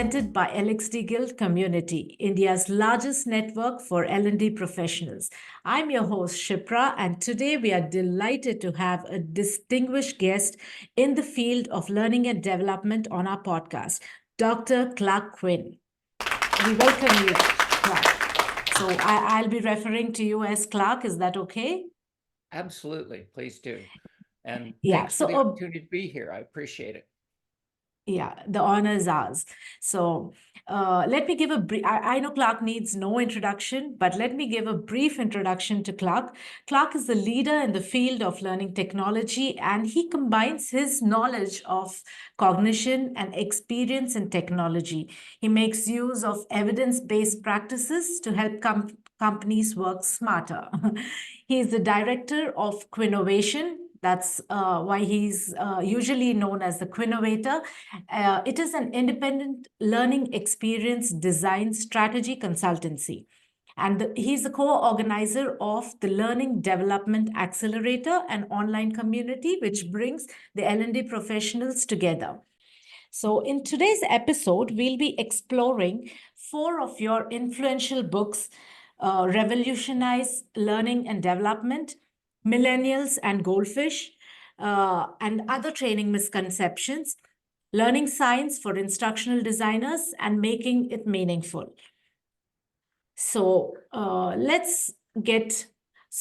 presented by LXD Guild Community, India's largest network for L&D professionals. I'm your host, Shipra, and today we are delighted to have a distinguished guest in the field of learning and development on our podcast, Dr. Clark Quinn. We welcome you, Clark. So I'll be referring to you as Clark. Is that okay? Absolutely. Please do. And Yeah. thanks for the opportunity to be here. I appreciate it. Yeah, the honor is ours. So let me give a brief, I know Clark needs no introduction, but let me give a brief introduction to Clark. Clark is the leader in the field of learning technology, and he combines his knowledge of cognition and experience in technology. He makes use of evidence-based practices to help companies work smarter. He is the director of Quinnovation. That's why he's usually known as the Quinnovator. It is an independent learning experience design strategy consultancy. And he's the co-organizer of the Learning Development Accelerator, an online community which brings the L&D professionals together. So in today's episode, we'll be exploring 4 of your influential books, Revolutionize Learning and Development, Millennials and Goldfish, and other training misconceptions, learning science for instructional designers, and making it meaningful. So let's get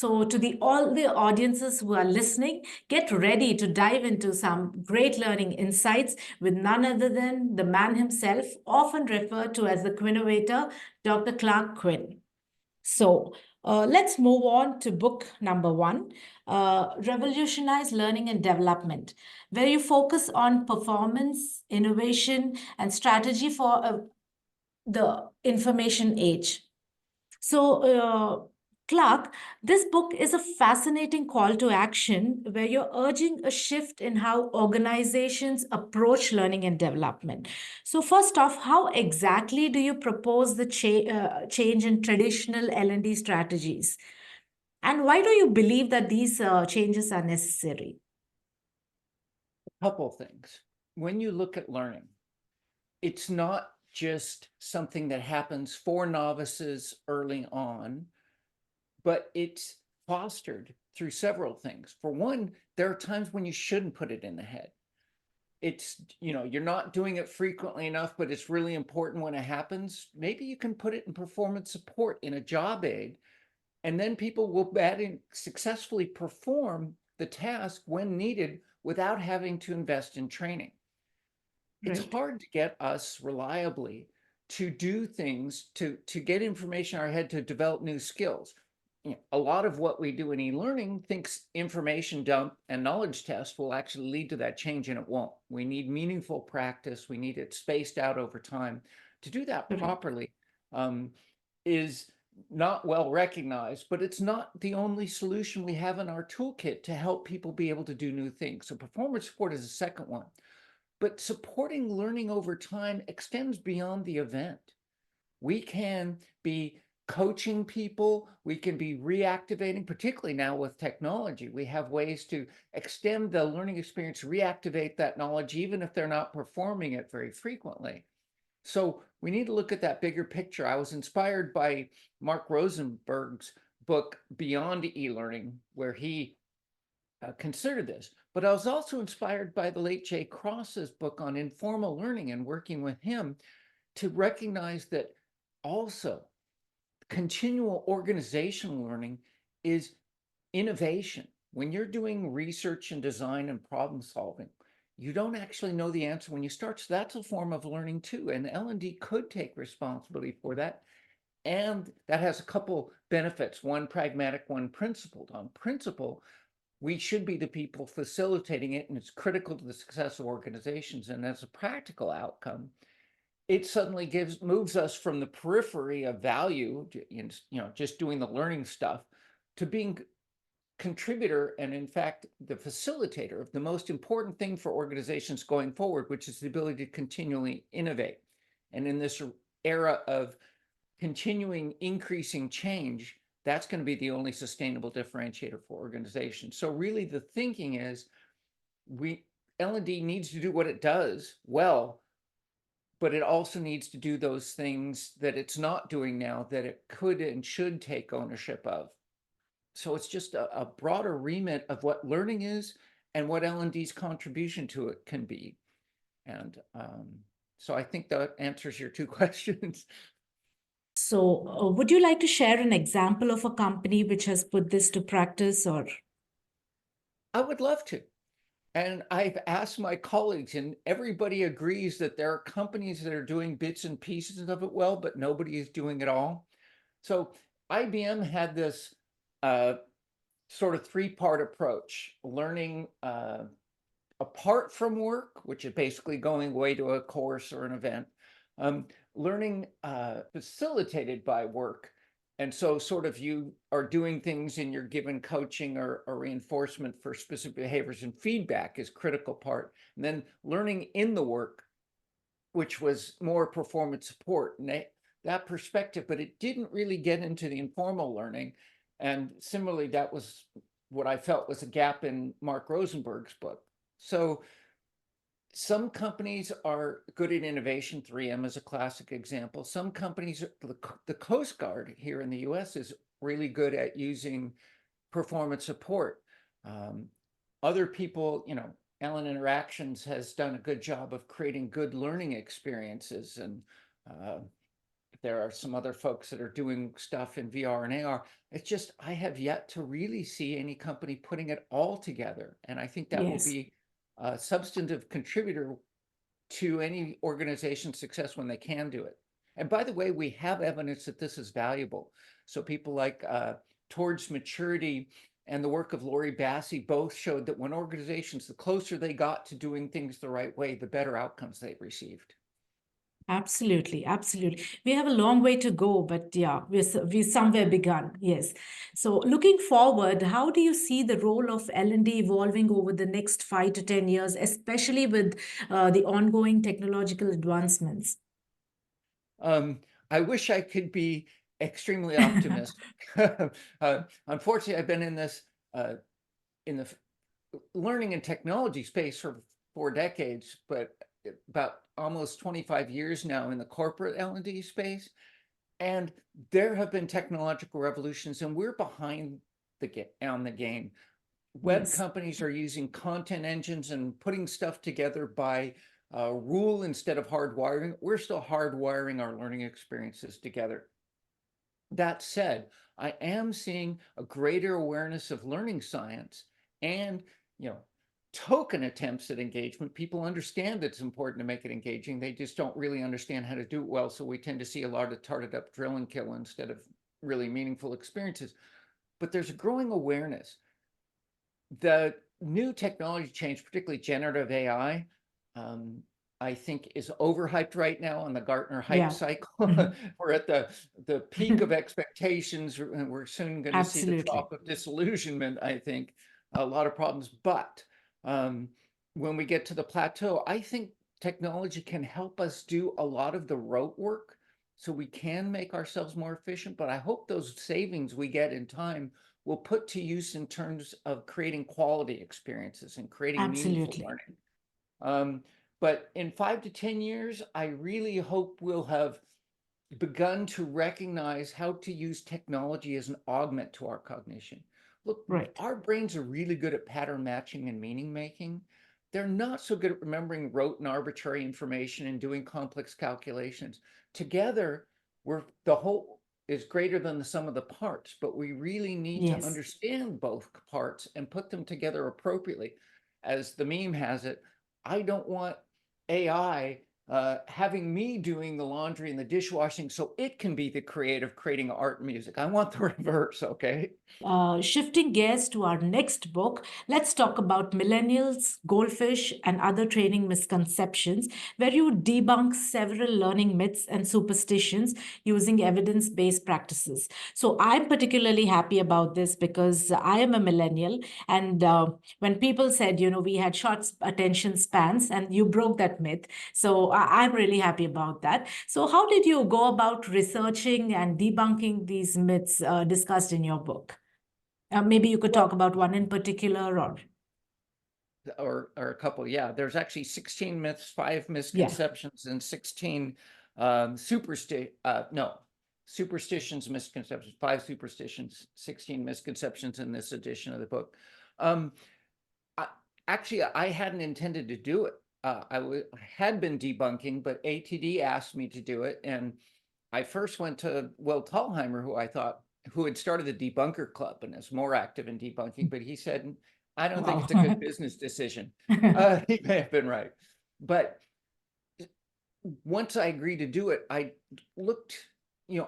to all the audiences who are listening, get ready to dive into some great learning insights with none other than the man himself, often referred to as the Quinnovator, Dr. Clark Quinn. So let's move on to book number 1, Revolutionize Learning and Development, where you focus on performance, innovation, and strategy for the information age. So, Clark, this book is a fascinating call to action where you're urging a shift in how organizations approach learning and development. So, first off, how exactly do you propose the change in traditional L&D strategies? And why do you believe that these changes are necessary? A couple of things. When you look at learning, it's not just something that happens for novices early on, but it's fostered through several things. For one, there are times when you shouldn't put it in the head. It's, you're not doing it frequently enough, but it's really important when it happens. Maybe you can put it in performance support in a job aid, and then people will successfully perform the task when needed without having to invest in training. Right. It's hard to get us reliably to do things, to get information in our head, to develop new skills. A lot of what we do in e-learning thinks information dump and knowledge test will actually lead to that change, and it won't. We need meaningful practice. We need it spaced out over time. To do that properly is not well recognized, but it's not the only solution we have in our toolkit to help people be able to do new things. So performance support is the second one. But supporting learning over time extends beyond the event. We can be coaching people, we can be reactivating, particularly now with technology. We have ways to extend the learning experience, reactivate that knowledge, even if they're not performing it very frequently. So we need to look at that bigger picture. I was inspired by Mark Rosenberg's book, Beyond E-Learning, where he considered this. But I was also inspired by the late Jay Cross's book on informal learning and working with him to recognize that also continual organizational learning is innovation. When you're doing research and design and problem solving, you don't actually know the answer when you start. So that's a form of learning too. And L&D could take responsibility for that. And that has a couple benefits, one pragmatic, one principled. On principle, we should be the people facilitating it, and it's critical to the success of organizations. And as a practical outcome, it suddenly moves us from the periphery of value, just doing the learning stuff, to being contributor and, in fact, the facilitator of the most important thing for organizations going forward, which is the ability to continually innovate. And in this era of continuing increasing change, that's going to be the only sustainable differentiator for organizations. So really the thinking is L&D needs to do what it does well, but it also needs to do those things that it's not doing now that it could and should take ownership of. So it's just a broader remit of what learning is and what L&D's contribution to it can be. And so I think that answers your two questions. So would you like to share an example of a company which has put this to practice, or? I would love to. And I've asked my colleagues, and everybody agrees that there are companies that are doing bits and pieces of it well, but nobody is doing it all. So IBM had this sort of three-part approach: learning apart from work, which is basically going away to a course or an event, learning facilitated by work. And so sort of you are doing things in your given coaching or reinforcement for specific behaviors, and feedback is critical part. And then learning in the work, which was more performance support, and that perspective, but it didn't really get into the informal learning. And similarly, that was what I felt was a gap in Mark Rosenberg's book. So some companies are good at innovation. 3M is a classic example. Some companies, the Coast Guard here in the US is really good at using performance support. Other people, Allen Interactions has done a good job of creating good learning experiences. And there are some other folks that are doing stuff in VR and AR. It's just, I have yet to really see any company putting it all together. And I think that will be a substantive contributor to any organization's success when they can do it. And by the way, we have evidence that this is valuable. So people like Towards Maturity and the work of Lori Bassi both showed that when organizations, the closer they got to doing things the right way, the better outcomes they received. Absolutely, absolutely. We have a long way to go, but yeah, we somewhere begun. Yes. So looking forward, how do you see the role of L&D evolving over the next 5 to 10 years, especially with the ongoing technological advancements? I wish I could be extremely optimistic. Unfortunately, I've been in this in the learning and technology space for 4 decades, but about almost 25 years now in the corporate L&D space. And there have been technological revolutions, and we're behind on the game. Web companies are using content engines and putting stuff together by rule instead of hardwiring. We're still hardwiring our learning experiences together. That said, I am seeing a greater awareness of learning science and, token attempts at engagement. People understand it's important to make it engaging. They just don't really understand how to do it well. So we tend to see a lot of tarted up drill and kill instead of really meaningful experiences. But there's a growing awareness. The new technology change, particularly generative AI, I think is overhyped right now on the Gartner hype cycle. We're at the peak of expectations, and we're soon going to see the trough of disillusionment. I think a lot of problems, but when we get to the plateau, I think technology can help us do a lot of the rote work, so we can make ourselves more efficient. But I hope those savings we get in time will put to use in terms of creating quality experiences and creating meaningful learning. But in 5 to 10 years, I really hope we'll have begun to recognize how to use technology as an augment to our cognition. Look, our brains are really good at pattern matching and meaning making. They're not so good at remembering rote and arbitrary information and doing complex calculations. Together, the whole is greater than the sum of the parts, but we really need to understand both parts and put them together appropriately. As the meme has it, I don't want AI having me doing the laundry and the dishwashing so it can be the creative creating art and music. I want the reverse, okay? Shifting gears to our next book, let's talk about Millennials, Goldfish, and Other Training Misconceptions, where you debunk several learning myths and superstitions using evidence-based practices. So I'm particularly happy about this because I am a millennial. And when people said, we had short attention spans, and you broke that myth. So I'm really happy about that. So how did you go about researching and debunking these myths discussed in your book? Maybe you could talk about one in particular, or or a couple. Yeah, there's actually 16 myths, 5 Yeah. misconceptions, and 16 superstitions, misconceptions, 5 superstitions, 16 misconceptions in this edition of the book. I, actually, I hadn't intended to do it. I had been debunking, but ATD asked me to do it, and I first went to Will Tallheimer, who had started the Debunker Club and is more active in debunking, but he said, I don't think Wow. it's a good business decision. He may have been right. But once I agreed to do it, I looked,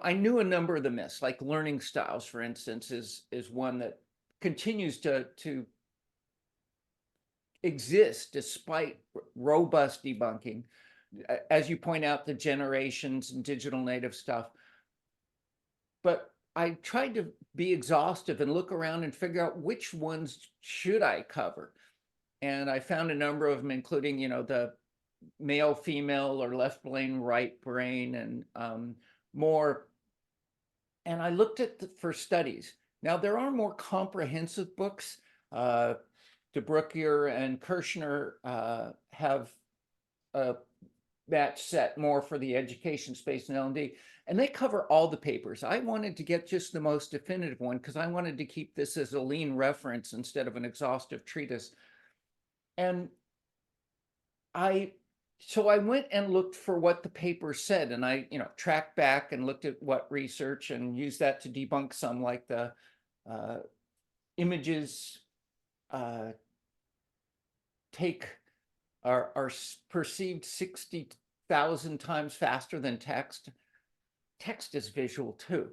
I knew a number of the myths, like learning styles, for instance, is one that continues to exist despite robust debunking. As you point out, the generations and digital native stuff. But I tried to be exhaustive and look around and figure out which ones should I cover. And I found a number of them, including, the male, female, or left brain, right brain, and more. And I looked for studies. Now, there are more comprehensive books. DeBrucker and Kirshner have a match set more for the education space in L&D, and they cover all the papers. I wanted to get just the most definitive one because I wanted to keep this as a lean reference instead of an exhaustive treatise. And so I went and looked for what the paper said, and I, tracked back and looked at what research and used that to debunk some, like the images are perceived 60,000 times faster than text. Text is visual too.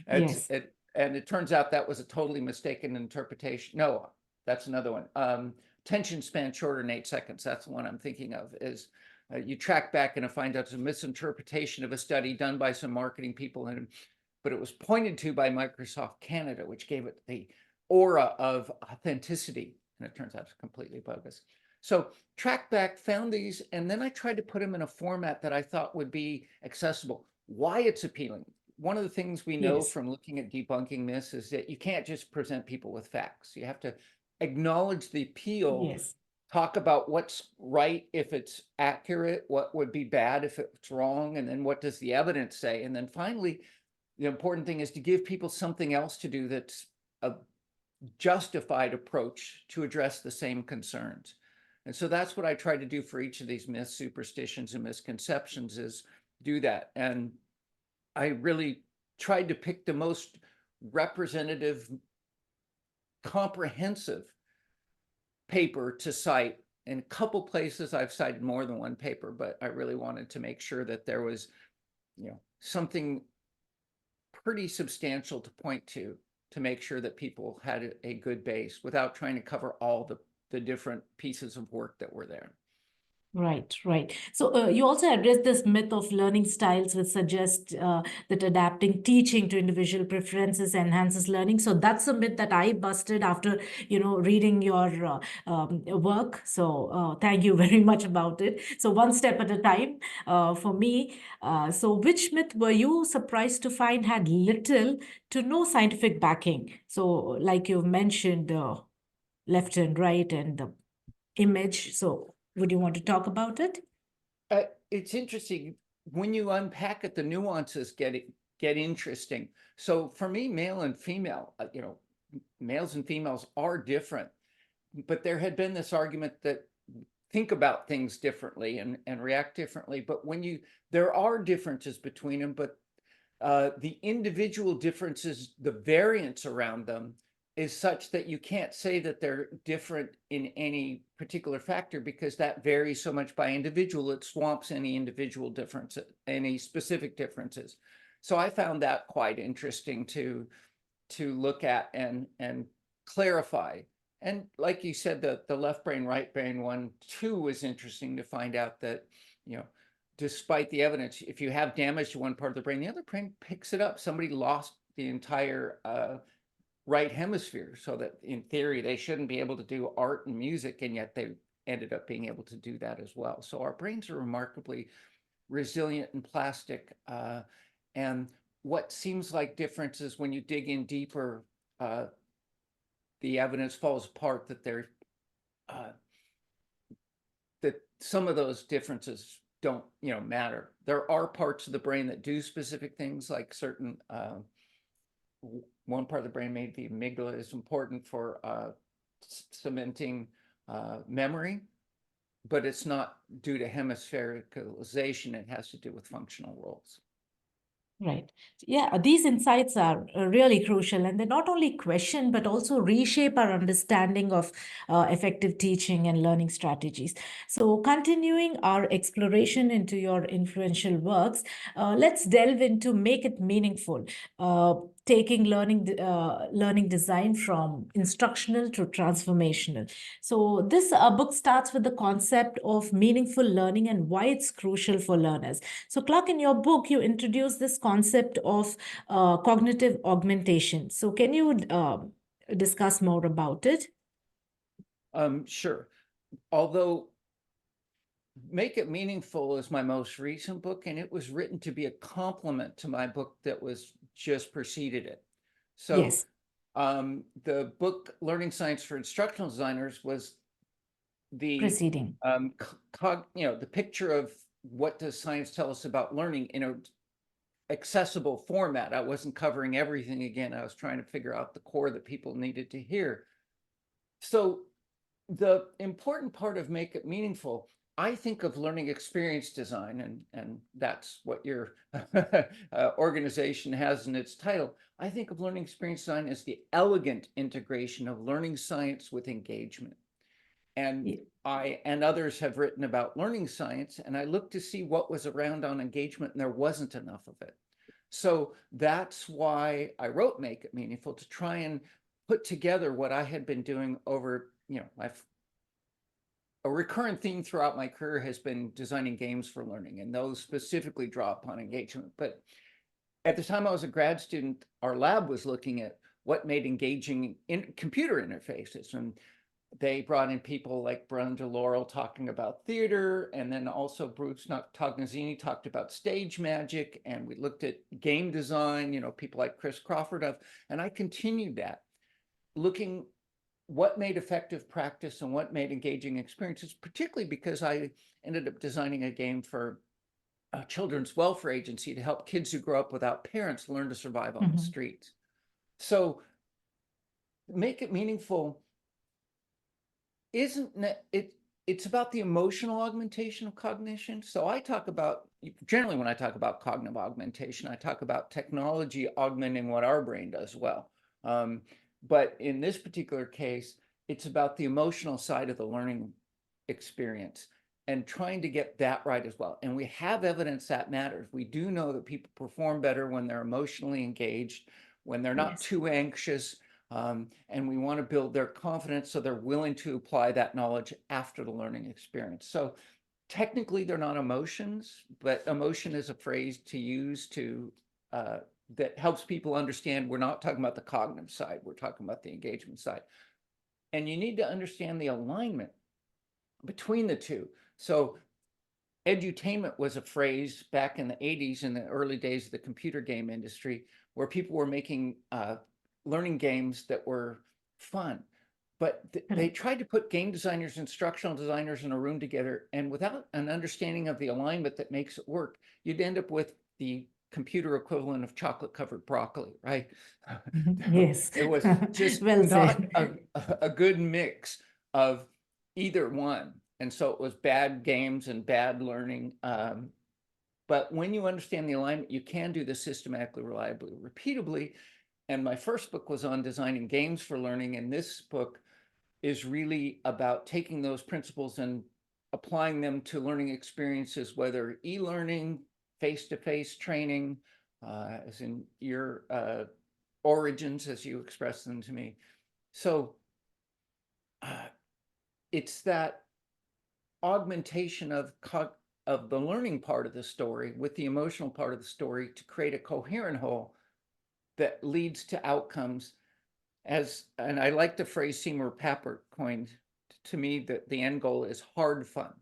Yes. And it turns out that was a totally mistaken interpretation. No, that's another one. Attention span shorter than 8 seconds. That's the one I'm thinking of. Is you track back and find out it's a misinterpretation of a study done by some marketing people, but it was pointed to by Microsoft Canada, which gave it the aura of authenticity, and it turns out it's completely bogus. So track back, found these, and then I tried to put them in a format that I thought would be accessible. Why it's appealing. One of the things we know Yes. from looking at debunking this is that you can't just present people with facts. You have to acknowledge the appeal, Yes. talk about what's right if it's accurate, what would be bad if it's wrong, and then what does the evidence say? And then finally, the important thing is to give people something else to do that's a justified approach to address the same concerns. And so that's what I try to do for each of these myths, superstitions, and misconceptions, is do that. And I really tried to pick the most representative, comprehensive paper to cite. In a couple places I've cited more than one paper, but I really wanted to make sure that there was, something pretty substantial to point to make sure that people had a good base without trying to cover all the different pieces of work that were there. Right, right. So you also address this myth of learning styles, which suggest that adapting teaching to individual preferences enhances learning. So that's a myth that I busted after, reading your work. So thank you very much about it. So one step at a time for me. So which myth were you surprised to find had little to no scientific backing? So like you've mentioned, left and right and the image. So would you want to talk about it? It's interesting when you unpack it, the nuances get interesting. So for me, male and female, males and females are different, but there had been this argument that think about things differently and react differently. But there are differences between them, but the individual differences, the variance around them is such that you can't say that they're different in any particular factor, because that varies so much by individual. It swamps any individual difference, any specific differences. So I found that quite interesting to look at and clarify. And like you said, the left brain, right brain one too was interesting to find out that, despite the evidence, if you have damage to one part of the brain, the other brain picks it up. Somebody lost the entire right hemisphere, so that in theory they shouldn't be able to do art and music, and yet they ended up being able to do that as well. So our brains are remarkably resilient and plastic, and what seems like differences, when you dig in deeper, the evidence falls apart that they're that some of those differences don't, matter. There are parts of the brain that do specific things, like certain, one part of the brain, maybe the amygdala, is important for cementing memory, but it's not due to hemisphericalization. It has to do with functional roles. Right. Yeah, these insights are really crucial, and they not only question but also reshape our understanding of effective teaching and learning strategies. So, continuing our exploration into your influential works, let's delve into Make It Meaningful, taking learning design from instructional to transformational. So, this book starts with the concept of meaningful learning and why it's crucial for learners. So, Clark, in your book, you introduce this concept of cognitive augmentation. So, can you discuss more about it? Sure. Although Make It Meaningful is my most recent book, and it was written to be a complement to my book that was just preceded it. So Yes. the book Learning Science for Instructional Designers was the Preceding. the picture of what does science tell us about learning in a accessible format. I wasn't covering everything again. I was trying to figure out the core that people needed to hear. So the important part of Make It Meaningful, I think of learning experience design, and that's what your organization has in its title. I think of learning experience design as the elegant integration of learning science with engagement. And I and others have written about learning science, and I looked to see what was around on engagement, and there wasn't enough of it. So that's why I wrote Make It Meaningful, to try and put together what I had been doing over, a recurrent theme throughout my career has been designing games for learning, and those specifically draw upon engagement. But at the time I was a grad student, our lab was looking at what made engaging in computer interfaces, and they brought in people like Brenda Laurel talking about theater, and then also Bruce Tognazzini talked about stage magic, and we looked at game design, people like Chris Crawford and I continued that, looking what made effective practice and what made engaging experiences, particularly because I ended up designing a game for a children's welfare agency to help kids who grow up without parents learn to survive on the streets. So Make It Meaningful isn't it? It's about the emotional augmentation of cognition. So I talk about, generally when I talk about cognitive augmentation, I talk about technology augmenting what our brain does well. But in this particular case, it's about the emotional side of the learning experience and trying to get that right as well. And we have evidence that matters. We do know that people perform better when they're emotionally engaged, when they're not too anxious, and we want to build their confidence so they're willing to apply that knowledge after the learning experience. So technically they're not emotions, but emotion is a phrase to use to that helps people understand we're not talking about the cognitive side, we're talking about the engagement side. And you need to understand the alignment between the two. So edutainment was a phrase back in the 80s, in the early days of the computer game industry, where people were making learning games that were fun. But they tried to put game designers, instructional designers in a room together, and without an understanding of the alignment that makes it work, you'd end up with the computer equivalent of chocolate covered broccoli, right? Yes. It was just Well not said. a good mix of either one. And so it was bad games and bad learning. But when you understand the alignment, you can do this systematically, reliably, repeatably. And my first book was on designing games for learning. And this book is really about taking those principles and applying them to learning experiences, whether e-learning, face-to-face training, as in your origins, as you express them to me. So it's that augmentation of the learning part of the story with the emotional part of the story to create a coherent whole that leads to outcomes. And I like the phrase Seymour Papert coined to me, that the end goal is hard fun,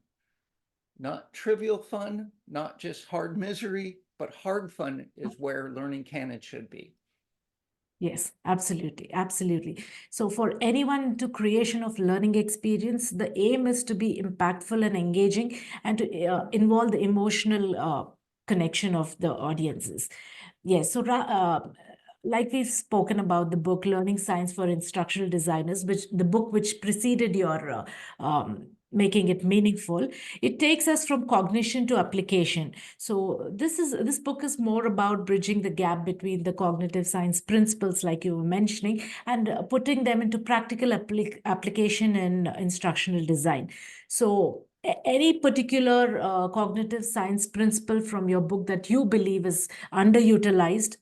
not trivial fun, not just hard misery, but hard fun is where learning can and should be. Yes, absolutely, absolutely. So for anyone to creation of learning experience, the aim is to be impactful and engaging and to involve the emotional connection of the audiences. Yes, so like we've spoken about the book Learning Science for Instructional Designers, which the book which preceded your making it meaningful, it takes us from cognition to application. So this book is more about bridging the gap between the cognitive science principles, like you were mentioning, and putting them into practical application in instructional design. So any particular cognitive science principle from your book that you believe is underutilized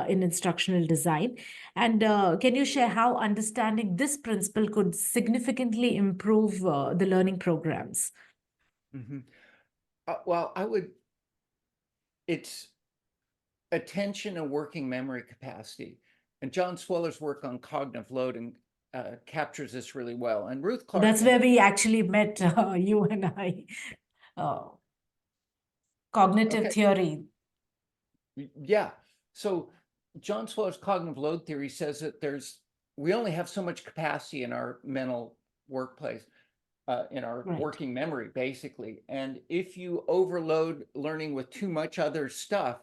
in instructional design? And can you share how understanding this principle could significantly improve the learning programs? Mhm. Well, it's attention and working memory capacity. And John Sweller's work on cognitive load captures this really well. And Ruth Clark That's Kent. where we actually met, you and I. Uh, Cognitive Okay. theory. Yeah. So John Sweller's cognitive load theory says that we only have so much capacity in our mental workplace, in our Right. working memory, basically. And if you overload learning with too much other stuff,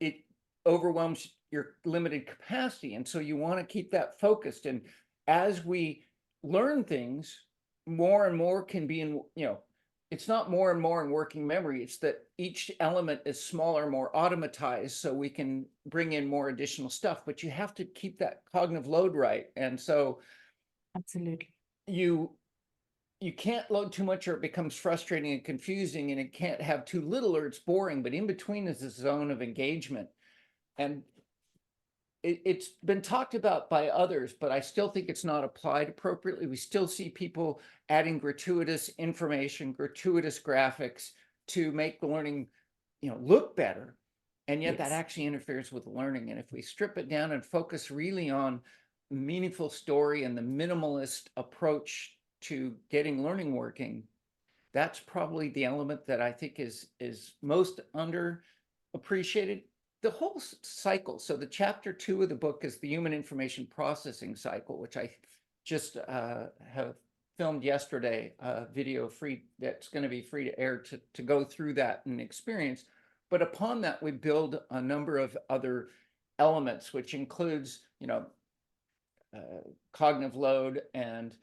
it overwhelms your limited capacity. And so you want to keep that focused. And as we learn things, more and more can be it's not more and more in working memory. It's that each element is smaller, more automatized, so we can bring in more additional stuff. But you have to keep that cognitive load right. And so Absolutely. you can't load too much or it becomes frustrating and confusing, and it can't have too little or it's boring. But in between is this zone of engagement. And it's been talked about by others, but I still think it's not applied appropriately. We still see people adding gratuitous information, gratuitous graphics to make the learning, look better. And yet that Yes. actually interferes with learning. And if we strip it down and focus really on meaningful story and the minimalist approach to getting learning working, that's probably the element that I think is most underappreciated. The whole cycle. So the chapter 2 of the book is the human information processing cycle, which I just have filmed yesterday, a video free that's going to be free to air to go through that and experience. But upon that, we build a number of other elements, which includes, cognitive load and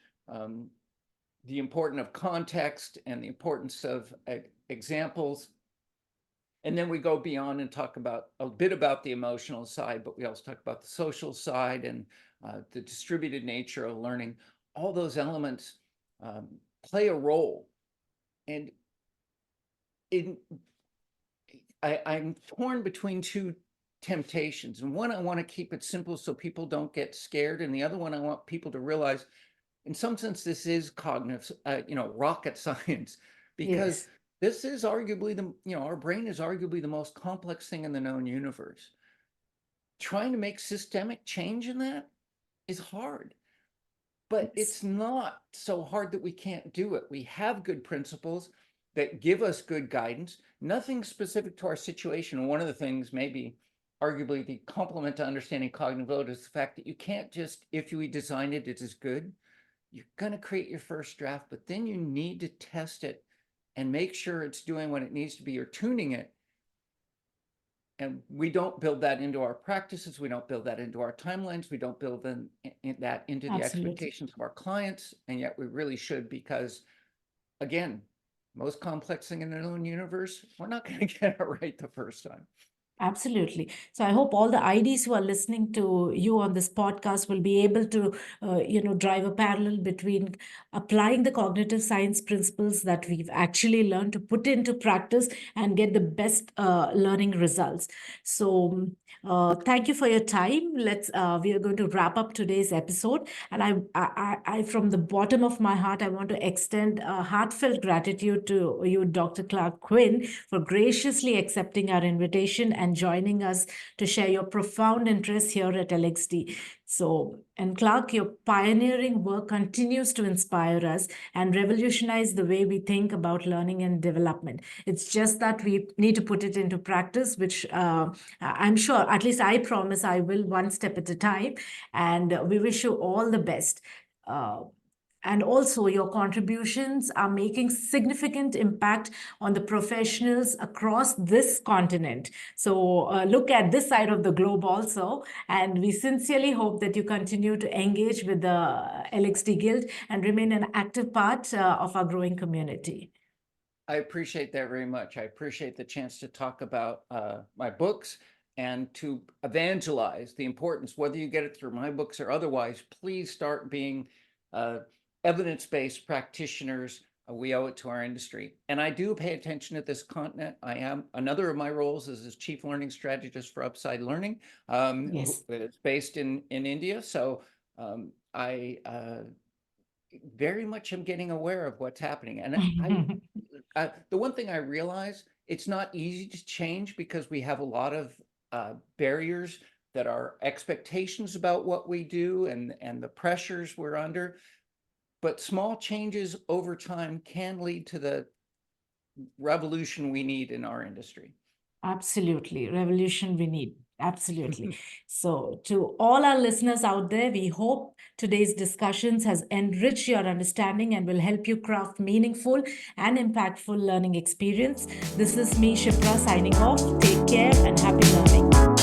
the importance of context and the importance of examples. And then we go beyond and talk about a bit about the emotional side, but we also talk about the social side and the distributed nature of learning. All those elements play a role. And I'm torn between two temptations. And one, I want to keep it simple so people don't get scared. And the other one, I want people to realize, in some sense, this is cognitive, rocket science, because Yes. this is arguably our brain is arguably the most complex thing in the known universe. Trying to make systemic change in that is hard, but Yes. it's not so hard that we can't do it. We have good principles that give us good guidance, nothing specific to our situation. One of the things, maybe arguably the complement to understanding cognitive load, is the fact that you can't just, if you design it, it is good. You're going to create your first draft, but then you need to test it and make sure it's doing what it needs to be or tuning it. And we don't build that into our practices. We don't build that into our timelines. We don't build that into the Absolutely. expectations of our clients. And yet we really should, because again, most complex thing in the known universe, we're not going to get it right the first time. Absolutely. So I hope all the IDs who are listening to you on this podcast will be able to, drive a parallel between applying the cognitive science principles that we've actually learned to put into practice and get the best learning results. So thank you for your time. We are going to wrap up today's episode. And from the bottom of my heart, I want to extend a heartfelt gratitude to you, Dr. Clark Quinn, for graciously accepting our invitation and and joining us to share your profound interest here at LXD. So, and Clark, your pioneering work continues to inspire us and revolutionize the way we think about learning and development. It's just that we need to put it into practice, which I'm sure, at least I promise I will, one step at a time. And we wish you all the best. Uh, and also, your contributions are making significant impact on the professionals across this continent. So look at this side of the globe also. And we sincerely hope that you continue to engage with the LXD Guild and remain an active part of our growing community. I appreciate that very much. I appreciate the chance to talk about my books and to evangelize the importance, whether you get it through my books or otherwise. Please start being evidence-based practitioners. We owe it to our industry. And I do pay attention to this continent. I am, another of my roles is as Chief Learning Strategist for Upside Learning. Yes. It's based in India. So I very much am getting aware of what's happening. And the one thing I realize, it's not easy to change because we have a lot of barriers that are expectations about what we do and the pressures we're under. But small changes over time can lead to the revolution we need in our industry. Absolutely. Revolution we need. Absolutely. So to all our listeners out there, we hope today's discussions has enriched your understanding and will help you craft meaningful and impactful learning experience. This is me, Shipra, signing off. Take care and happy learning.